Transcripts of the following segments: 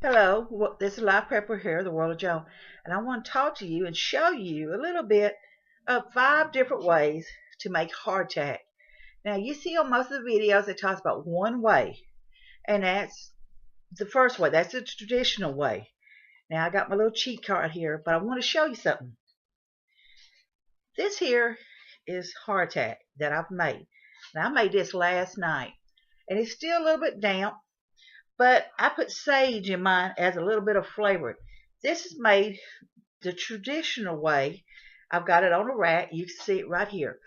Hello, this is Life Prepper here, the World of Joan, and I want to talk to you and show you a little bit of 5 different ways to make hardtack. Now, you see on most of the videos it talks about one way, and that's the first way. That's the traditional way. Now, I got my little cheat card here, but I want to show you something. This here is hardtack that I've made. Now, I made this last night, and it's still a little bit damp. But I put sage in mine as a little bit of flavor. This is made the traditional way. I've got it on a rack. You can see it right here.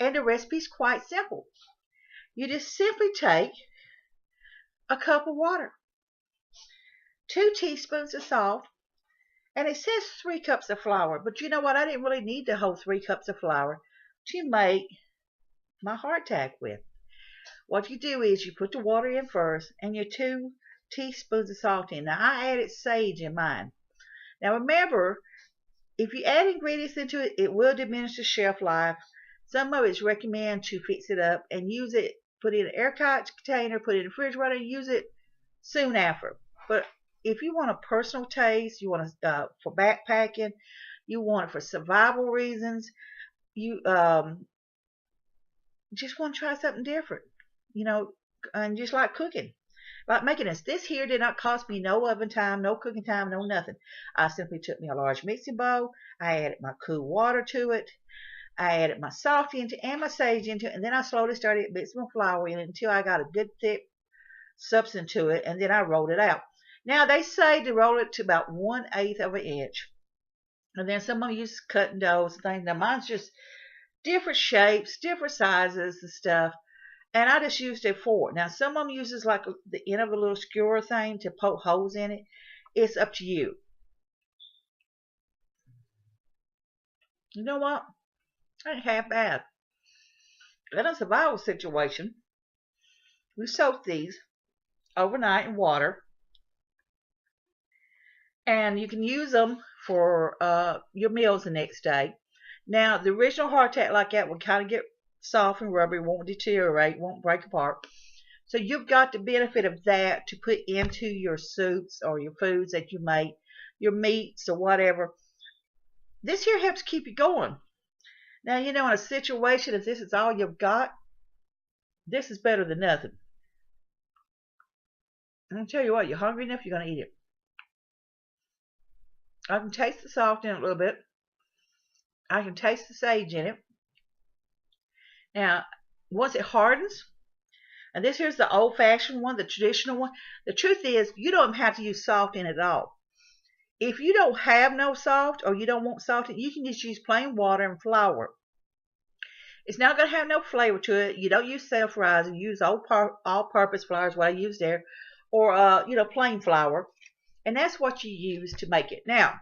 And the recipe is quite simple. You just simply take a cup of water, 2 teaspoons of salt, and it says 3 cups of flour. But you know what? I didn't really need the whole 3 cups of flour to make my hardtack with. What you do is you put the water in first and your 2 teaspoons of salt in. Now, I added sage in mine. Now, remember, if you add ingredients into it, it will diminish the shelf life. Some of it's recommended to fix it up and use it, put it in an airtight container, put it in the refrigerator, and use it soon after. But if you want a personal taste, you want to for backpacking, you want it for survival reasons, you just want to try something different. And just like cooking, like making this. This here did not cost me no oven time, no cooking time, no nothing. I simply took me a large mixing bowl. I added my cool water to it. I added my salt into and my sage into it, and then I slowly started mixing my flour in it until I got a good thick substance to it, and then I rolled it out. Now they say to roll it to about 1/8 of an inch, and then some of them use cutting doughs and things. Now mine's just different shapes, different sizes and stuff. And I just used a fork. Now, some of them uses like the end of a little skewer thing to poke holes in it. It's up to you. You know what? That ain't half bad. In a survival situation, we soak these overnight in water. And you can use them for your meals the next day. Now, the original hardtack like that will kind of get soft and rubbery, won't deteriorate, won't break apart. So you've got the benefit of that to put into your soups or your foods that you make, your meats or whatever. This here helps keep you going. Now, in a situation, if this is all you've got, this is better than nothing. I'm going to tell you what, you're hungry enough, you're going to eat it. I can taste the salt in it a little bit. I can taste the sage in it. Now, once it hardens, and this here's the old-fashioned one, the traditional one. The truth is, you don't have to use salt in it at all. If you don't have no salt or you don't want salt, you can just use plain water and flour. It's not going to have no flavor to it. You don't use self-rising. You use all-purpose flour is what I use there, or plain flour, and that's what you use to make it. Now,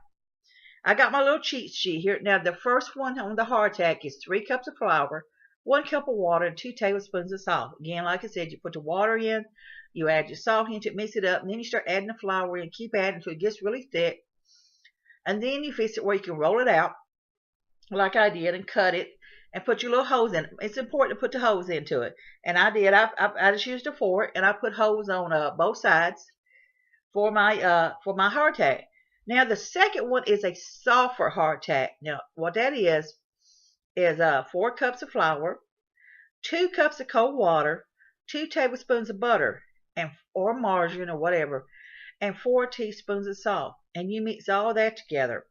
I got my little cheat sheet here. Now, the first one on the hardtack is 3 cups of flour, 1 cup of water, and 2 tablespoons of salt. Again, like I said, you put the water in, you add your salt into it, mix it up, and then you start adding the flour in, keep adding until it gets really thick. And then you fix it where you can roll it out, like I did, and cut it, and put your little holes in it. It's important to put the holes into it. And I did. I just used a fork, and I put holes on both sides for my hardtack. Now, the second one is a softer hardtack. Now, what that is 4 cups of flour, 2 cups of cold water, 2 tablespoons of butter or margarine or whatever, and 4 teaspoons of salt. And you mix all that together.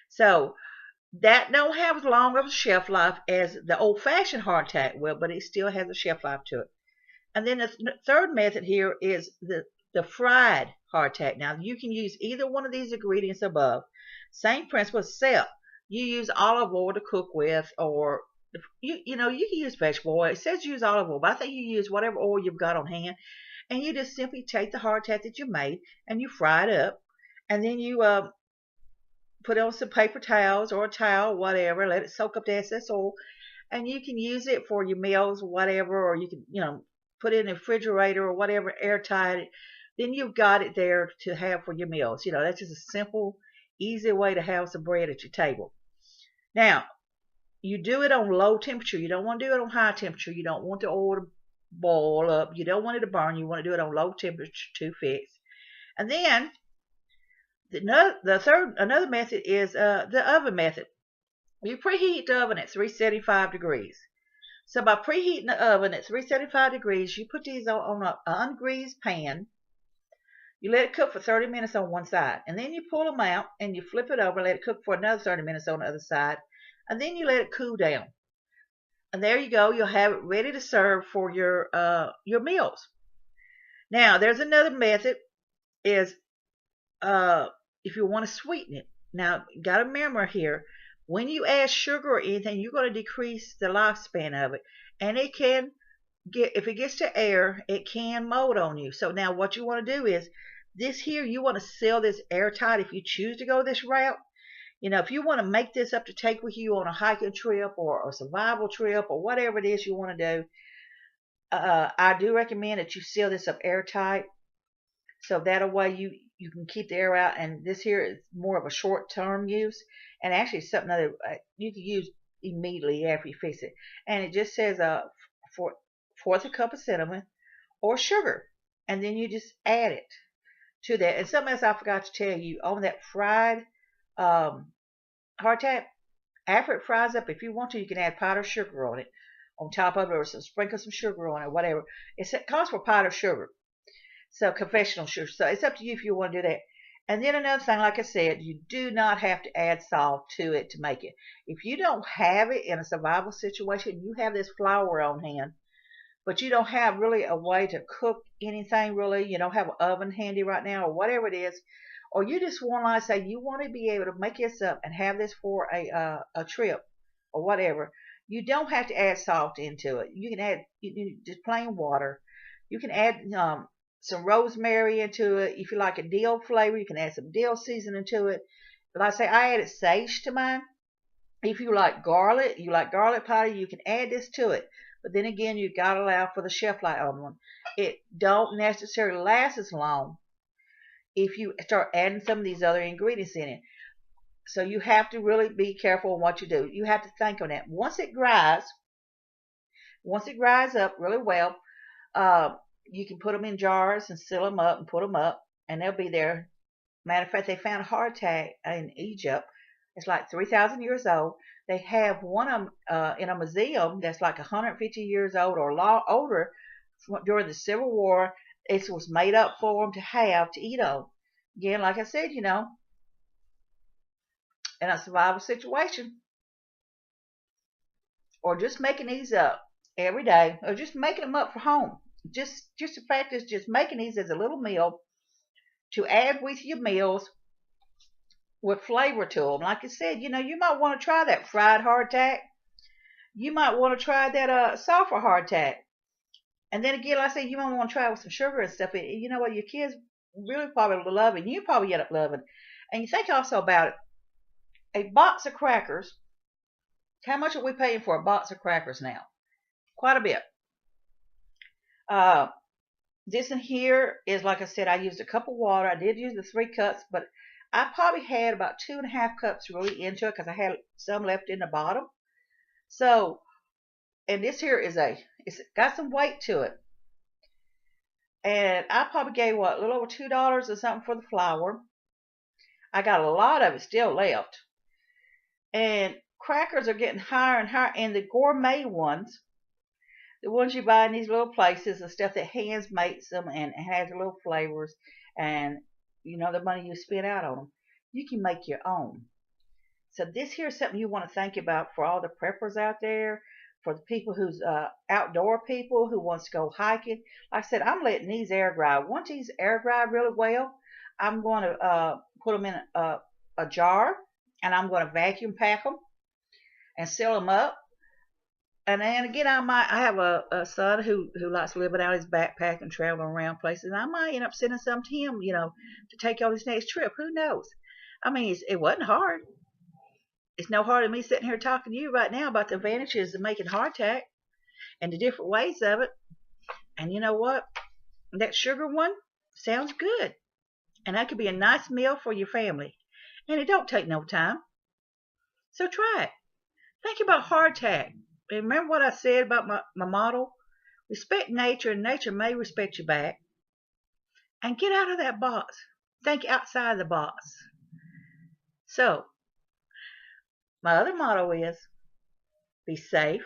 So that don't have as long of a shelf life as the old-fashioned hardtack will, but it still has a shelf life to it. And then the third method here is the fried hardtack. Now, you can use either one of these ingredients above. Same principle, except you use olive oil to cook with, or you can use vegetable oil. It says use olive oil, but I think you use whatever oil you've got on hand, and you just simply take the hardtack that you made and you fry it up, and then you put it on some paper towels or a towel, whatever, let it soak up the excess oil, and you can use it for your meals or whatever, or you can put it in the refrigerator or whatever, airtight. Then you've got it there to have for your meals. That's just a simple, easy way to have some bread at your table. Now, you do it on low temperature. You don't want to do it on high temperature. You don't want the oil to boil up. You don't want it to burn. You want to do it on low temperature to fix. And then another method is the oven method. You preheat the oven at 375 degrees. So by preheating the oven at 375 degrees, you put these on an ungreased pan. You let it cook for 30 minutes on one side, and then you pull them out and you flip it over, let it cook for another 30 minutes on the other side, and then you let it cool down. And there you go. You'll have it ready to serve for your meals. Now, there's another method is if you want to sweeten it. Now, you got to remember here, when you add sugar or anything, you're going to decrease the lifespan of it. And it can if it gets to air, it can mold on you. So now what you want to do is, this here, you want to seal this airtight if you choose to go this route. If you want to make this up to take with you on a hiking trip or a survival trip or whatever it is you want to do, I do recommend that you seal this up airtight. So that way you can keep the air out. And this here is more of a short-term use. And actually something that you can use immediately after you fix it. And it just says fourth a cup of cinnamon or sugar. And then you just add it to that. And something else I forgot to tell you, on that fried hardtack, after it fries up, if you want to, you can add powdered sugar on it, on top of it, or sprinkle some sugar on it, whatever. It calls for powdered sugar, so confectional sugar. So it's up to you if you want to do that. And then another thing, like I said, you do not have to add salt to it to make it. If you don't have it in a survival situation, you have this flour on hand, but you don't have really a way to cook anything really, you don't have an oven handy right now or whatever it is, or you just want, like I say, you want to be able to make this up and have this for a trip or whatever, you don't have to add salt into it. You can add just plain water. You can add some rosemary into it. If you like a dill flavor, you can add some dill seasoning to it. Like I say, I added sage to mine. If you like garlic powder, you can add this to it. But then again, you got to allow for the shelf life on one. It don't necessarily last as long if you start adding some of these other ingredients in it. So you have to really be careful in what you do. You have to think on that. Once it dries up really well, you can put them in jars and seal them up and put them up, and they'll be there. Matter of fact, they found hardtack in Egypt. It's like 3,000 years old. They have one of them in a museum that's like 150 years old or a lot older. During the Civil War, it was made up for them to eat on. Again, like I said, in a survival situation, or just making these up every day, or just making them up for home. Just the fact is, just making these as a little meal to add with your meals with flavor to them. Like I said, you might want to try that fried hardtack. You might want to try that sulfur hardtack. And then again, like I said, you might want to try it with some sugar and stuff. You know what? Your kids really probably will love it. And you probably end up loving it. And you think also about it. A box of crackers. How much are we paying for a box of crackers now? Quite a bit. This in here is, like I said, I used a cup of water. I did use the 3 cups, but I probably had about 2.5 cups really into it because I had some left in the bottom. So, and this here it's got some weight to it. And I probably gave, a little over $2 or something for the flour. I got a lot of it still left. And crackers are getting higher and higher. And the gourmet ones, the ones you buy in these little places, the stuff that hands makes them and has little flavors, and the money you spend out on them, you can make your own. So this here is something you want to think about for all the preppers out there, for the people who's outdoor people who wants to go hiking. Like I said, I'm letting these air dry. Once these air dry really well, I'm going to put them in a jar, and I'm going to vacuum pack them and seal them up. And then again, I have a son who likes living out his backpack and traveling around places. And I might end up sending some to him, to take on his next trip. Who knows? I mean, it wasn't hard. It's no harder than me sitting here talking to you right now about the advantages of making hardtack and the different ways of it. And you know what? That sugar one sounds good. And that could be a nice meal for your family. And it don't take no time. So try it. Think about hardtack. Remember what I said about my motto? Respect nature, and nature may respect you back. and get out of that box. Think outside the box. So, my other motto is be safe,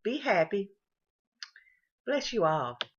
be happy. Bless you all.